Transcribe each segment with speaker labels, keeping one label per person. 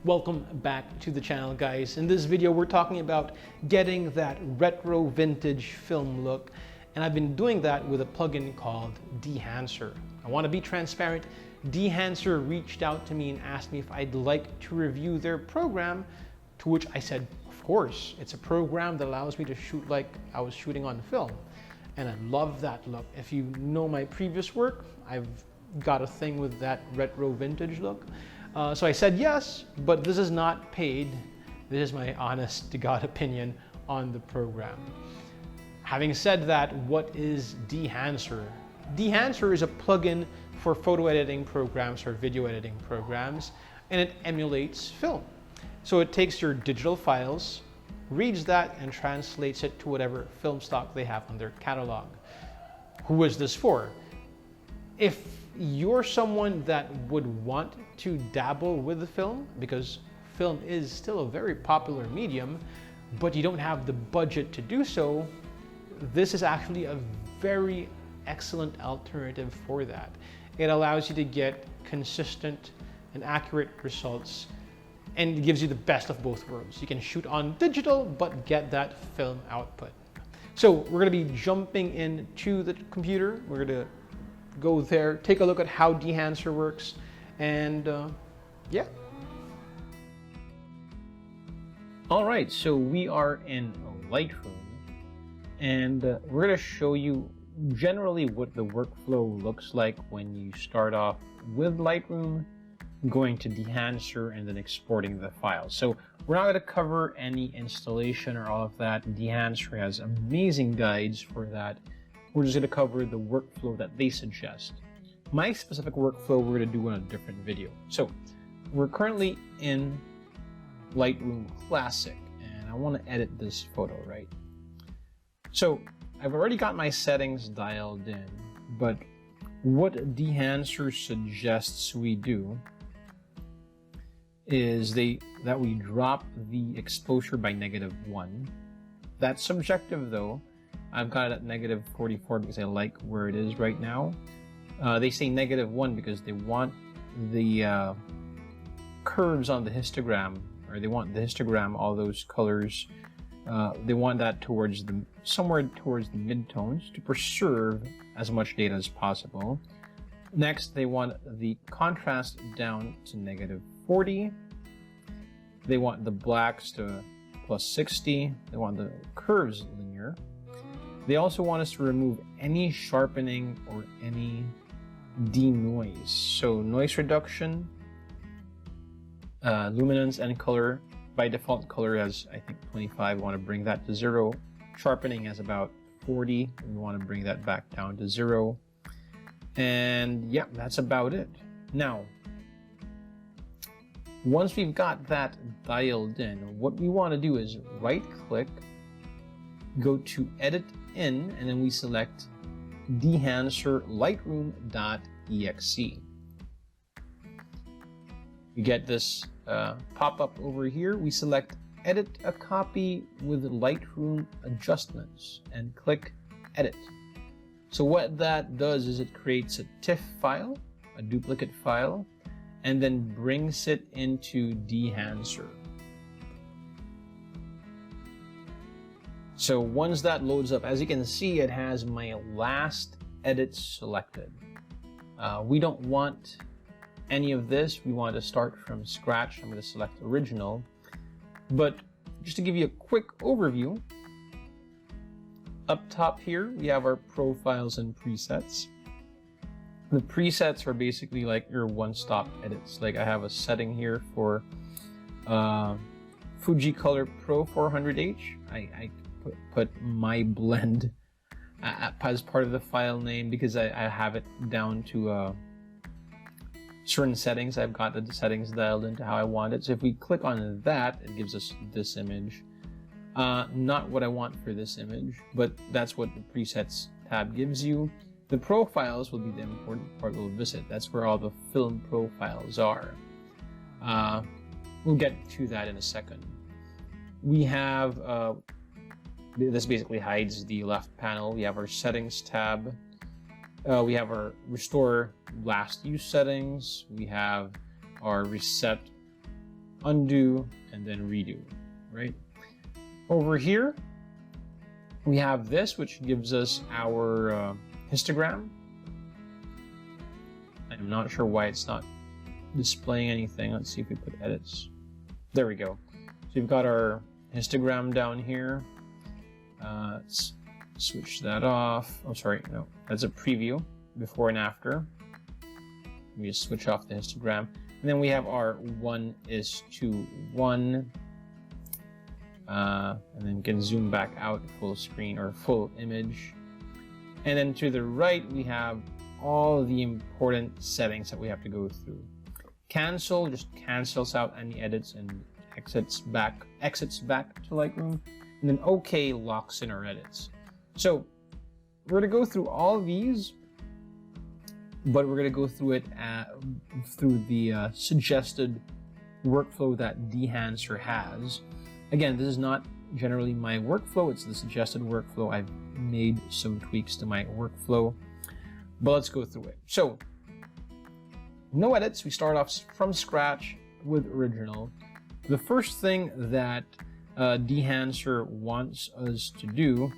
Speaker 1: Welcome back to the channel, guys. In this video we're talking about getting that retro vintage film look, and I've been doing that with a plugin called Dehancer. I want to be transparent. Dehancer reached out to me and asked me if I'd like to review their program, to which I said, of course. It's a program that allows me to shoot like I was shooting on film, and I love that look. If you know my previous work, I've got a thing with that retro vintage look. So I said yes, but this is not paid. This is my honest to God opinion on the program. Having said that, what is Dehancer? Dehancer is a plugin for photo editing programs or video editing programs, and it emulates film. So it takes your digital files, reads that, and translates it to whatever film stock they have on their catalog. Who is this for? If you're someone that would want to dabble with the film, because film is still a very popular medium, but you don't have the budget to do so, this is actually a very excellent alternative for that. It allows you to get consistent and accurate results, and it gives you the best of both worlds. You can shoot on digital, but get that film output. So we're gonna be jumping into the computer. We're gonna go there, take a look at how Dehancer works, and yeah. All right, so we are in Lightroom, and we're gonna show you generally what the workflow looks like when you start off with Lightroom, going to Dehancer, and then exporting the file. So we're not gonna cover any installation or all of that. Dehancer has amazing guides for that. We're just going to cover the workflow that they suggest. My specific workflow we're going to do in a different video. So we're currently in Lightroom Classic, and I want to edit this photo, right? So I've already got my settings dialed in, but what Dehancer suggests we do is that we drop the exposure by -1. That's subjective though. I've got it at -44 because I like where it is right now. They say -1 because they want the curves on the histogram, or they want the histogram, all those colors, they want that towards somewhere towards the midtones to preserve as much data as possible. Next, they want the contrast down to -40. They want the blacks to +60. They want the curves linear. They also want us to remove any sharpening or any denoise. So noise reduction, luminance, and color. By default, color has, I think, 25. We want to bring that to 0. Sharpening has about 40. We want to bring that back down to 0. And yeah, that's about it. Now, once we've got that dialed in, what we want to do is right-click, go to Edit In, and then we select Dehancer Lightroom.exe. We get this pop-up over here. We select Edit a Copy with Lightroom Adjustments and click Edit. So what that does is it creates a TIFF file, a duplicate file, and then brings it into Dehancer. So once that loads up, as you can see, it has my last edit selected. We don't want any of this. We want to start from scratch. I'm going to select original. But just to give you a quick overview, up top here, we have our profiles and presets. The presets are basically like your one-stop edits. Like I have a setting here for Fuji Color Pro 400H. I put my blend as part of the file name because I have it down to certain settings. I've got the settings dialed into how I want it. So if we click on that, it gives us this image. Not what I want for this image, but that's what the presets tab gives you. The profiles will be the important part we'll visit. That's where all the film profiles are. We'll get to that in a second. We have this basically hides the left panel. We have our settings tab. We have our restore last use settings. We have our reset undo, and then redo, right? Over here, we have this, which gives us our histogram. I'm not sure why it's not displaying anything. Let's see if we put edits. There we go. So we've got our histogram down here. Let's switch that off. Oh, sorry, no, that's a preview, before and after. We just switch off the histogram. And then we have our 1:1. And then we can zoom back out full screen or full image. And then to the right, we have all the important settings that we have to go through. Cancel just cancels out any edits and exits back to Lightroom. And then OK locks in our edits. So we're going to go through all of these, but we're going to go through it through the suggested workflow that Dehancer has. Again, this is not generally my workflow, it's the suggested workflow. I've made some tweaks to my workflow, but let's go through it. So, no edits, we start off from scratch with original. The first thing that Dehancer wants us to do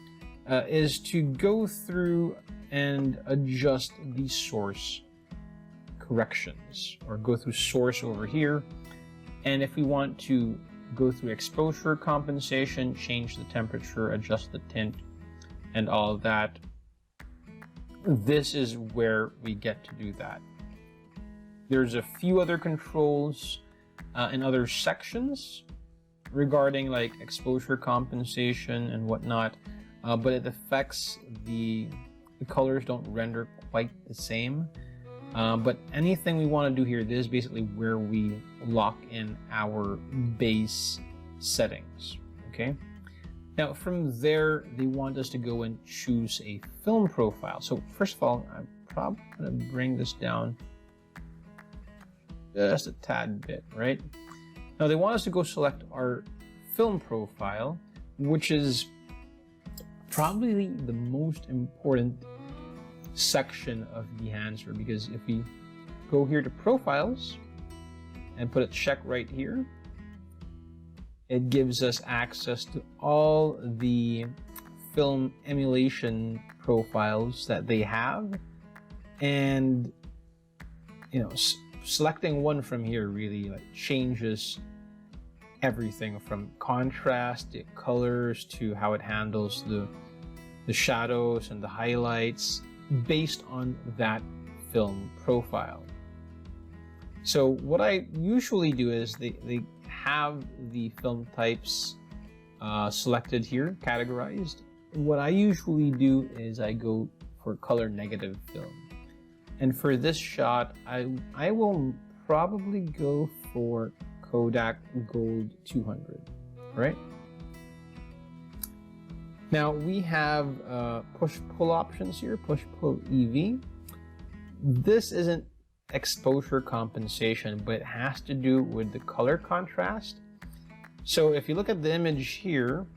Speaker 1: is to go through and adjust the source corrections, or go through source over here. And if we want to go through exposure compensation, change the temperature, adjust the tint, and all of that, this is where we get to do that. There's a few other controls in other sections regarding like exposure compensation and whatnot, but it affects the colors don't render quite the same. But anything we want to do here, this is basically where we lock in our base settings, okay? Now from there, they want us to go and choose a film profile. So first of all, I'm probably going to bring this down just a tad bit, right? Now they want us to go select our film profile, which is probably the most important section of Dehancer, because if we go here to profiles and put a check right here, it gives us access to all the film emulation profiles that they have, and you know, selecting one from here really like changes everything from contrast to colors to how it handles the shadows and the highlights based on that film profile. So what I usually do is they have the film types selected here, categorized. What I usually do is I go for color negative film. And for this shot, I will probably go for Kodak Gold 200, right? Now we have push-pull options here, push-pull EV. This isn't exposure compensation, but it has to do with the color contrast. So if you look at the image here,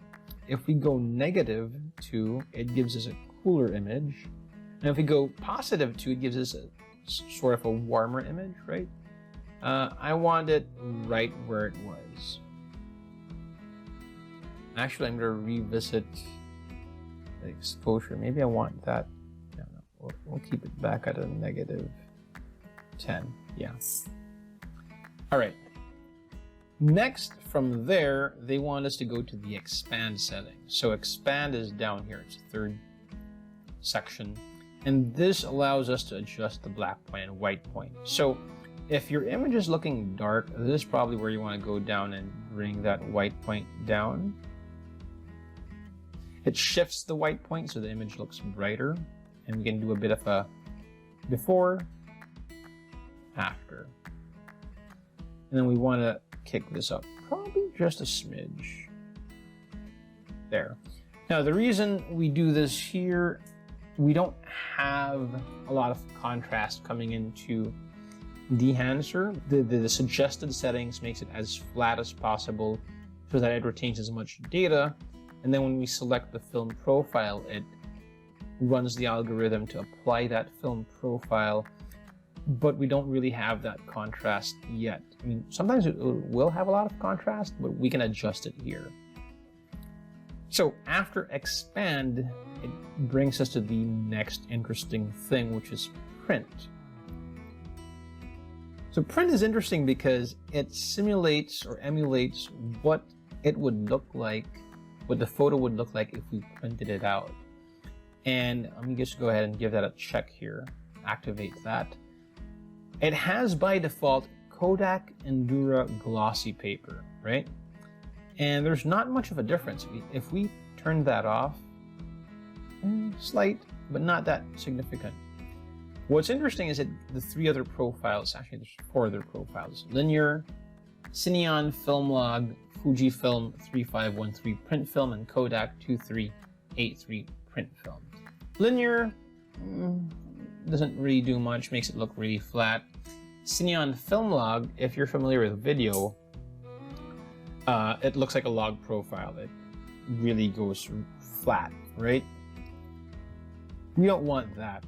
Speaker 1: if we go -2, it gives us a cooler image. And if we go +2, it gives us a sort of a warmer image, right? I want it right where it was. Actually, I'm going to revisit the exposure. Maybe I want that. No, we'll keep it back at a -10. Yeah. All right. Next, from there, they want us to go to the expand setting. So expand is down here. It's the third section. And this allows us to adjust the black point and white point. So if your image is looking dark, this is probably where you want to go down and bring that white point down. It shifts the white point so the image looks brighter. And we can do a bit of a before, after. And then we want to kick this up, probably just a smidge. There. Now the reason we do this here, we don't have a lot of contrast coming into Dehancer. The suggested settings makes it as flat as possible so that it retains as much data. And then when we select the film profile, it runs the algorithm to apply that film profile but we don't really have that contrast yet. I mean, sometimes it will have a lot of contrast, but we can adjust it here. So after expand, it brings us to the next interesting thing, which is print. So print is interesting because it simulates or emulates what it would look like, what the photo would look like if we printed it out. And let me just go ahead and give that a check here, activate that. It has by default Kodak Endura glossy paper, right? And there's not much of a difference. If we turn that off, slight, but not that significant. What's interesting is that the three other profiles, actually there's four other profiles: linear, Cineon film log, Fujifilm 3513 print film, and Kodak 2383 print film. Linear doesn't really do much, makes it look really flat. Cineon film log, if you're familiar with video, it looks like a log profile. It really goes flat, right? We don't want that.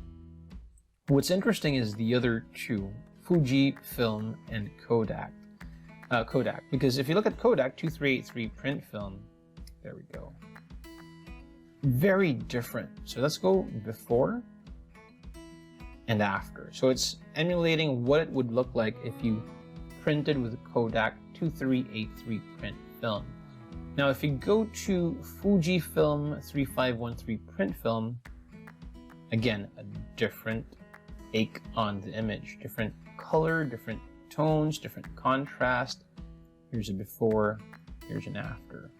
Speaker 1: What's interesting is the other two, Fujifilm and Kodak. Because if you look at Kodak 2383 print film, there we go. Very different. So let's go before and after. So it's emulating what it would look like if you printed with Kodak 2383 print film. Now if you go to Fujifilm 3513 print film, again, a different take on the image, different color, different tones, different contrast. Here's a before, here's an after.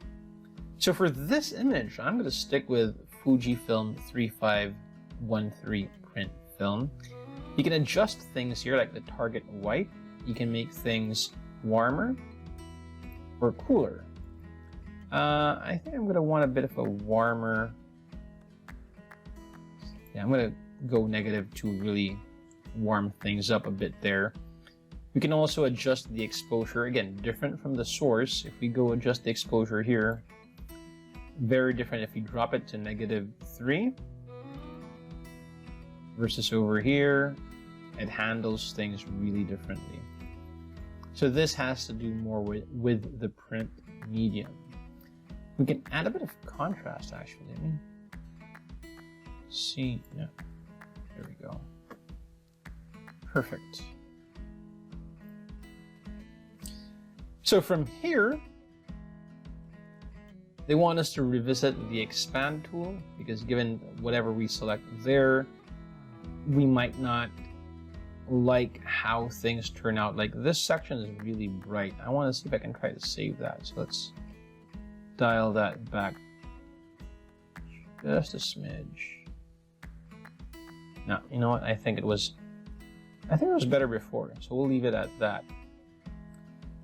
Speaker 1: So for this image, I'm going to stick with Fujifilm 3513 print film. You can adjust things here, like the target white. You can make things warmer or cooler. I think I'm going to want a bit of a warmer. Yeah, I'm going to go negative to really warm things up a bit there. We can also adjust the exposure, again, different from the source. If we go adjust the exposure here, very different if you drop it to -3 versus over here, it handles things really differently. So this has to do more with the print medium. We can add a bit of contrast actually. I mean, see, yeah, there we go. Perfect. So from here, they want us to revisit the expand tool, because given whatever we select there, we might not like how things turn out. Like this section is really bright. I want to see if I can try to save that. So let's dial that back just a smidge. Now, you know what? I think it was better before, so we'll leave it at that.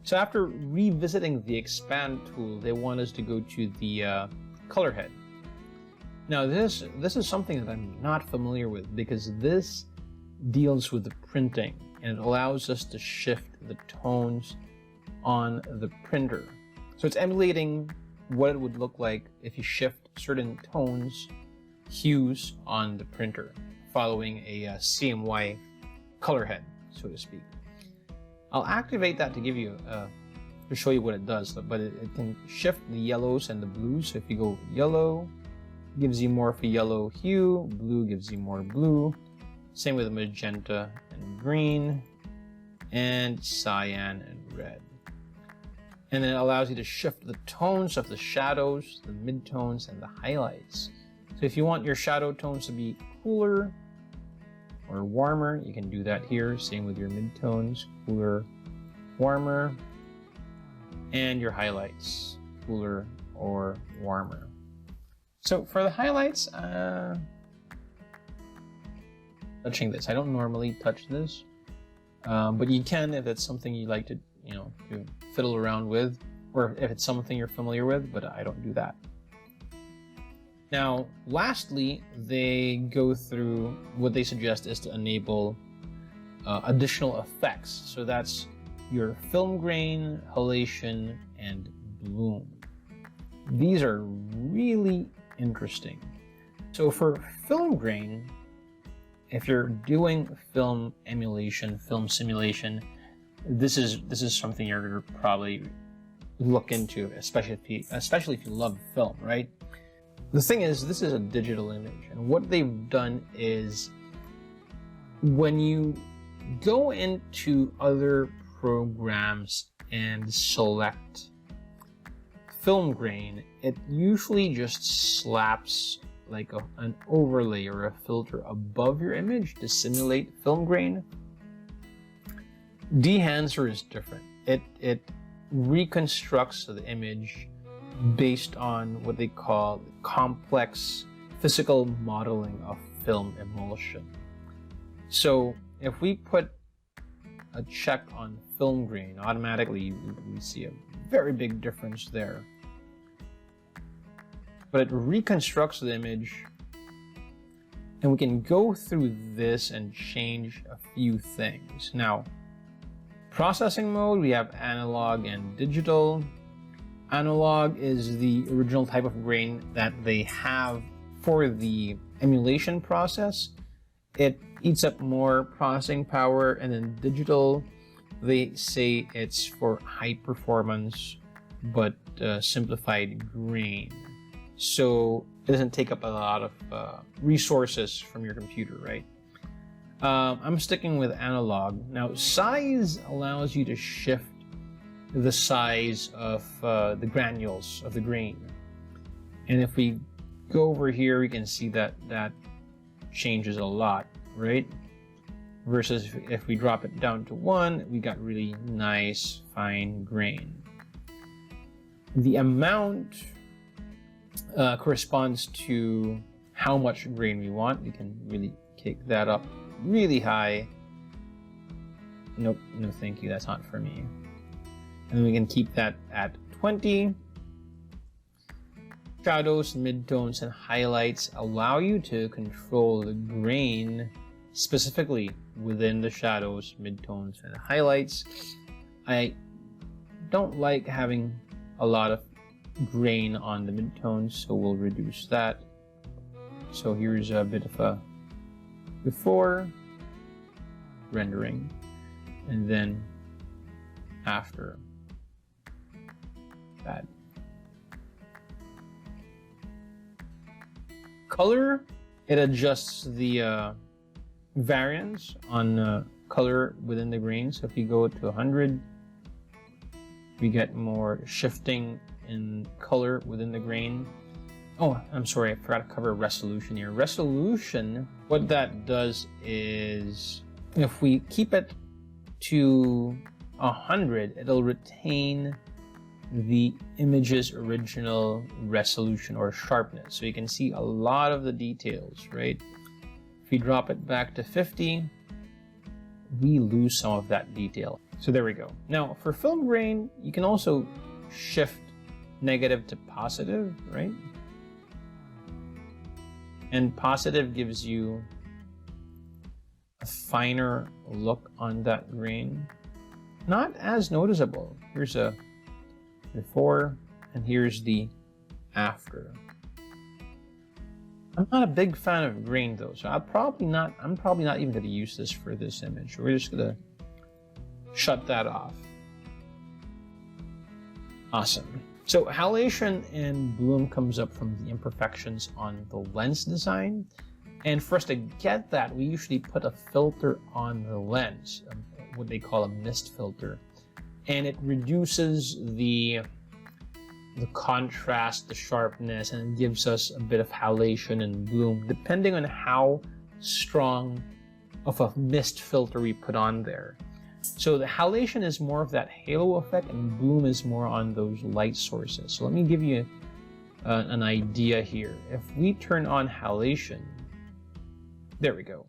Speaker 1: So after revisiting the expand tool, they want us to go to the color head. Now this is something that I'm not familiar with, because this deals with the printing and it allows us to shift the tones on the printer. So it's emulating what it would look like if you shift certain tones, hues on the printer, following a CMY color head, so to speak. I'll activate that to give you to show you what it does, but it can shift the yellows and the blues. So if you go yellow, gives you more of a yellow hue, blue gives you more blue. Same with magenta and green, and cyan and red. And then it allows you to shift the tones of the shadows, the midtones, and the highlights. So if you want your shadow tones to be cooler or warmer, you can do that here. Same with your midtones, cooler, warmer, and your highlights, cooler or warmer. So for the highlights, touching this. I don't normally touch this, but you can if it's something you like to, to fiddle around with, or if it's something you're familiar with, but I don't do that. Now, lastly, they go through what they suggest is to enable additional effects. So that's your film grain, halation, and bloom. These are really interesting. So for film grain, if you're doing film emulation, film simulation, this is something you're going to probably look into, especially if you love film, right? The thing is, this is a digital image, and what they've done is when you go into other programs and select film grain, it usually just slaps like an overlay or a filter above your image to simulate film grain. Dehancer is different. It reconstructs the image based on what they call complex physical modeling of film emulsion. So if we put a check on film grain, automatically we see a very big difference there. But it reconstructs the image, and we can go through this and change a few things. Now, processing mode, we have analog and digital. Analog is the original type of grain that they have for the emulation process. It eats up more processing power, and then digital, they say it's for high performance but simplified grain. So it doesn't take up a lot of resources from your computer, right? I'm sticking with analog. Now, size allows you to shift the size of the granules of the grain. And if we go over here, we can see that that changes a lot, right? Versus if we drop it down to 1, we got really nice, fine grain. The amount corresponds to how much grain we want. We can really kick that up really high. Nope, no thank you, that's not for me. And then we can keep that at 20. Shadows, midtones, and highlights allow you to control the grain specifically within the shadows, midtones, and highlights. I don't like having a lot of grain on the midtones, so we'll reduce that. So here's a bit of a before rendering, and then after that. Color, it adjusts the variance on color within the grain. So if you go to 100, we get more shifting in color within the grain. Oh, I'm sorry, I forgot to cover resolution here. Resolution, what that does is if we keep it to 100, it'll retain the image's original resolution or sharpness. So you can see a lot of the details, right? If we drop it back to 50, we lose some of that detail. So there we go. Now for film grain, you can also shift negative to positive, right? And positive gives you a finer look on that grain. Not as noticeable. Here's a before, and here's the after. I'm not a big fan of grain though, so I'm probably not even going to use this for this image. We're just going to shut that off. Awesome. So halation and bloom comes up from the imperfections on the lens design. And for us to get that, we usually put a filter on the lens, what they call a mist filter. And it reduces the contrast, the sharpness, and gives us a bit of halation and bloom, depending on how strong of a mist filter we put on there. So the halation is more of that halo effect, and bloom is more on those light sources. So let me give you an idea here. If we turn on halation, there we go.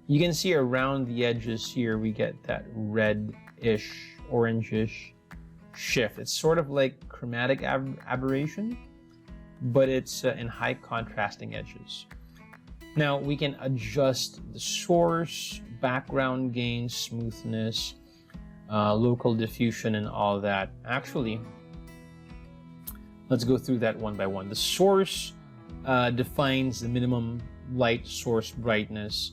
Speaker 1: You can see around the edges here, we get that red-ish, orangish shift. It's sort of like chromatic aberration, but it's in high contrasting edges. Now we can adjust the source, background gain, smoothness, local diffusion, and all that. Actually, let's go through that one by one. The source defines the minimum light source brightness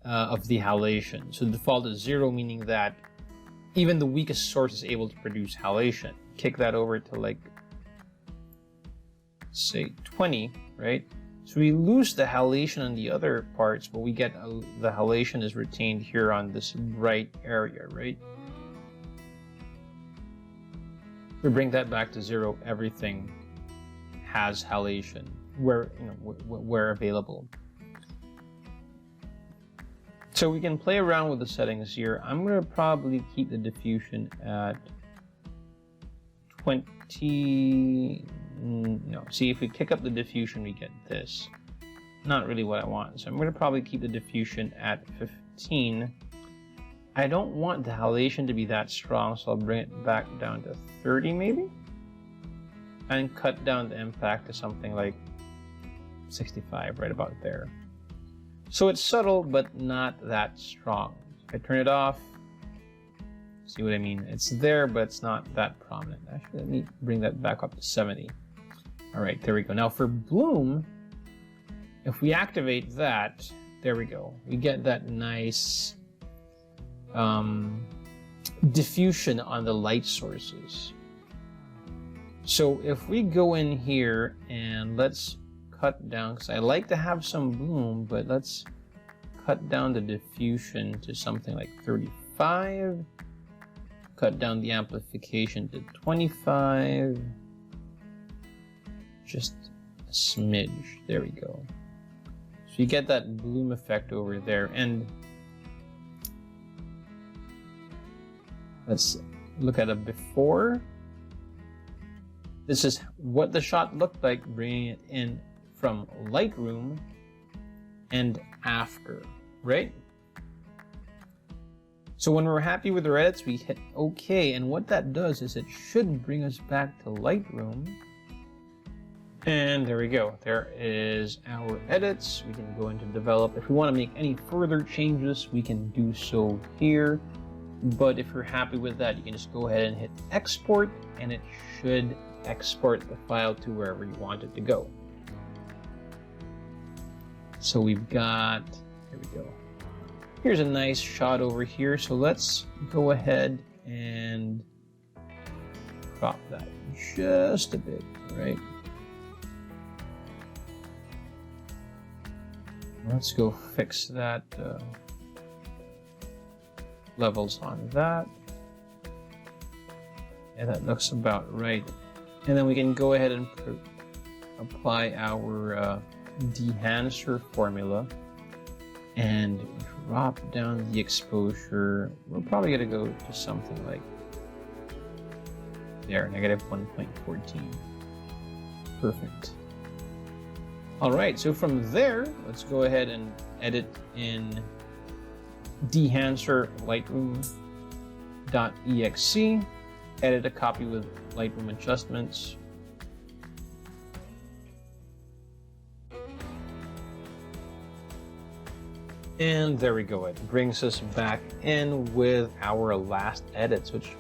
Speaker 1: of the halation. So the default is 0, meaning that even the weakest source is able to produce halation. Kick that over to like, say 20, right? So we lose the halation on the other parts, but we get the halation is retained here on this bright area, right? We bring that back to 0. Everything has halation where available. So we can play around with the settings here. I'm going to probably keep the diffusion at 20. No, see, if we kick up the diffusion, we get this. Not really what I want. So I'm going to probably keep the diffusion at 15. I don't want the halation to be that strong, so I'll bring it back down to 30 maybe. And cut down the impact to something like 65, right about there. So it's subtle, but not that strong. If I turn it off, see what I mean? It's there, but it's not that prominent. Actually, let me bring that back up to 70. All right, there we go. Now for bloom, if we activate that, there we go. We get that nice diffusion on the light sources. So if we go in here and let's cut down, because I like to have some bloom, but let's cut down the diffusion to something like 35. Cut down the amplification to 25. Just a smidge. There we go. So you get that bloom effect over there. And let's look at a before. This is what the shot looked like, bringing it in from Lightroom, and after, right? So when we're happy with our edits, we hit OK, and what that does is it should bring us back to Lightroom. And there we go. There is our edits. We can go into develop. If we want to make any further changes, we can do so here. But if you're happy with that, you can just go ahead and hit export, and it should export the file to wherever you want it to go. So we've got, here we go. Here's a nice shot over here. So let's go ahead and crop that just a bit, right? Let's go fix that levels on that. And that looks about right. And then we can go ahead and apply our Dehancer formula and drop down the exposure. We're probably going to go to something like there, negative 1.14. Perfect. All right, so from there, let's go ahead and edit in Dehancer Lightroom.exe. Edit a copy with Lightroom adjustments. And there we go. It brings us back in with our last edits, which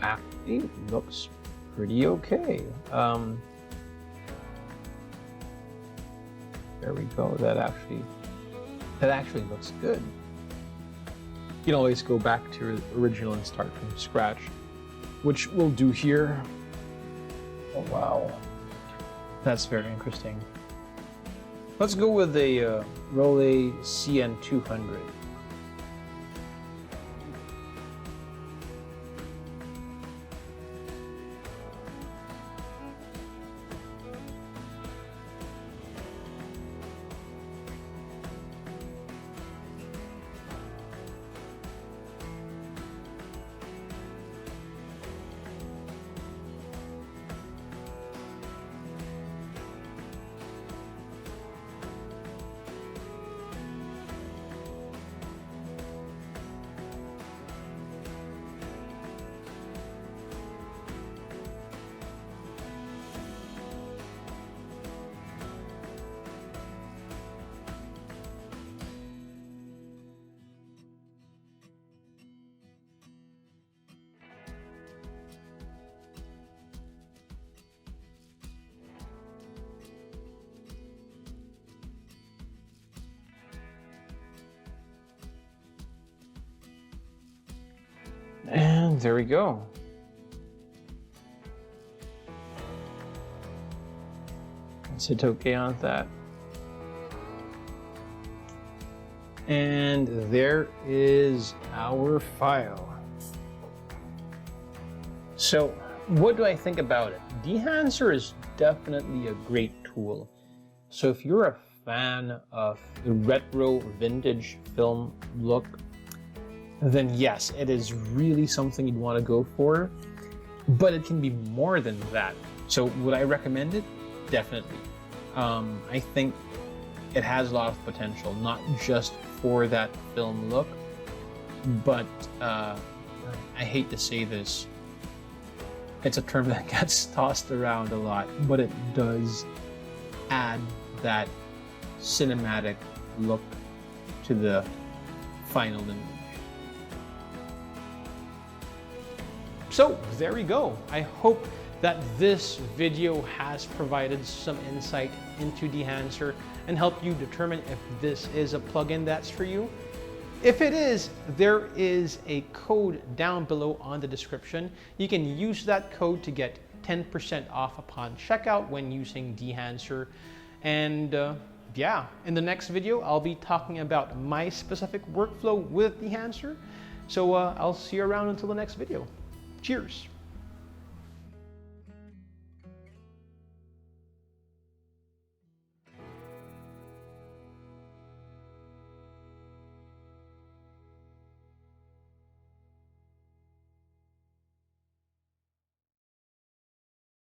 Speaker 1: actually looks pretty okay. There we go. That actually looks good. You can always go back to your original and start from scratch, which we'll do here. Oh wow, that's very interesting. Let's go with a Role CN200. there we go. Let's hit OK on that. And there is our file. So what do I think about it? Dehancer is definitely a great tool. So if you're a fan of the retro vintage film look, then yes, it is really something you'd want to go for, but it can be more than that. So would I recommend it? Definitely. I think it has a lot of potential, not just for that film look, but I hate to say this, it's a term that gets tossed around a lot, but it does add that cinematic look to the final image. So there we go. I hope that this video has provided some insight into Dehancer and helped you determine if this is a plugin that's for you. If it is, there is a code down below on the description. You can use that code to get 10% off upon checkout when using Dehancer. And yeah, in the next video, I'll be talking about my specific workflow with Dehancer. So I'll see you around until the next video. Cheers.